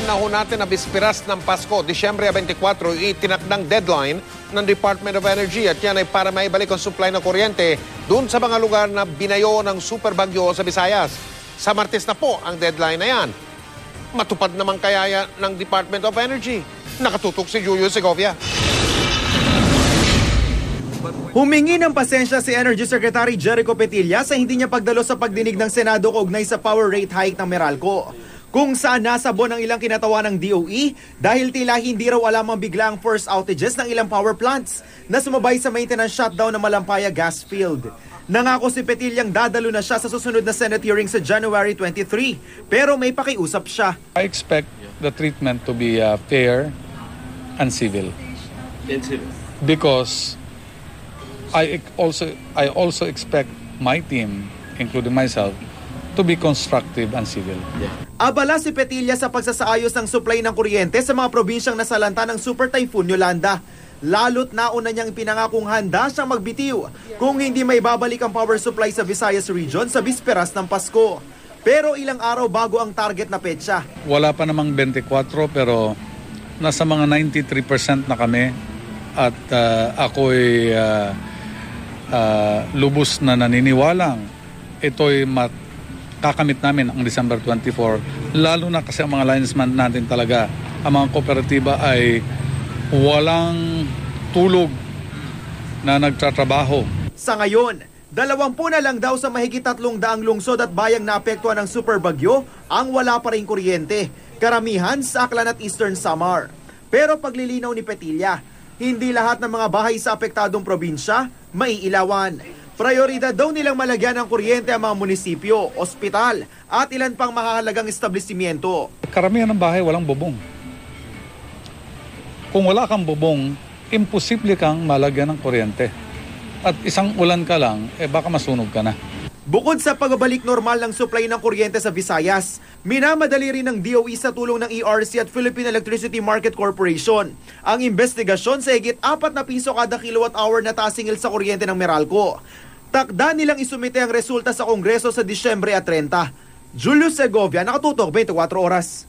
Alam na ho natin na bispiras ng Pasko, Disyembre 24, itinakdang deadline ng Department of Energy at yan ay para maibalik ang supply ng kuryente doon sa mga lugar na binayo ng super bagyo sa Visayas. Sa Martes na po ang deadline na yan. Matupad naman kaya yan ng Department of Energy? Nakatutok si Julio Segovia. Humingi ng pasensya si Energy Secretary Jericho Petilla sa hindi niya pagdalo sa pagdinig ng Senado kaugnay sa power rate hike ng Meralco, kung saan nasabon ang ilang kinatawa ng DOE dahil tila hindi raw alam ang biglaang force outages ng ilang power plants na sumabay sa maintenance shutdown ng Malampaya gas field. Nangako si Petillang dadalo na siya sa susunod na Senate hearing sa January 23, pero may pakiusap siya. I expect the treatment to be fair and civil. Because I also expect my team, including myself, to be constructive and civil. Abala si Petilla sa pagsasaayos ng supply ng kuryente sa mga probinsyang nasalanta ng Super Typhoon Yolanda. Lalo't nauna niyang pinangakong handa siyang magbitiw kung hindi may babalik ang power supply sa Visayas region sa bisperas ng Pasko. Pero ilang araw bago ang target na petsa. Wala pa namang 24 pero nasa mga 93% na kami at ako'y lubos na naniniwalang ito'y kakamit namin ang December 24, lalo na kasi ang mga linesman natin talaga, ang mga kooperatiba ay walang tulog na nagtatrabaho. Sa ngayon, 20 na lang daw sa mahigit 300 lungsod at bayang naapektuhan ng super bagyo ang wala pa ring kuryente, karamihan sa Aklan at Eastern Samar. Pero paglilinaw ni Petilla, hindi lahat ng mga bahay sa apektadong probinsya maiilawan. Prioridad daw nilang malagyan ng kuryente ang mga munisipyo, ospital at ilan pang mahalagang establishmento. Karamihan ng bahay walang bubong. Kung wala kang bubong, imposible kang malagyan ng kuryente. At isang ulan ka lang, baka masunog ka na. Bukod sa pagbabalik normal ng supply ng kuryente sa Visayas, minamadali rin ng DOE sa tulong ng ERC at Philippine Electricity Market Corporation ang investigasyon sa higit 4 na piso kada kilowatt-hour na tasingil sa kuryente ng Meralco. Takda nilang isumite ang resulta sa Kongreso sa Disyembre 30. Julio Segovia, Nakatutok, 24 Oras.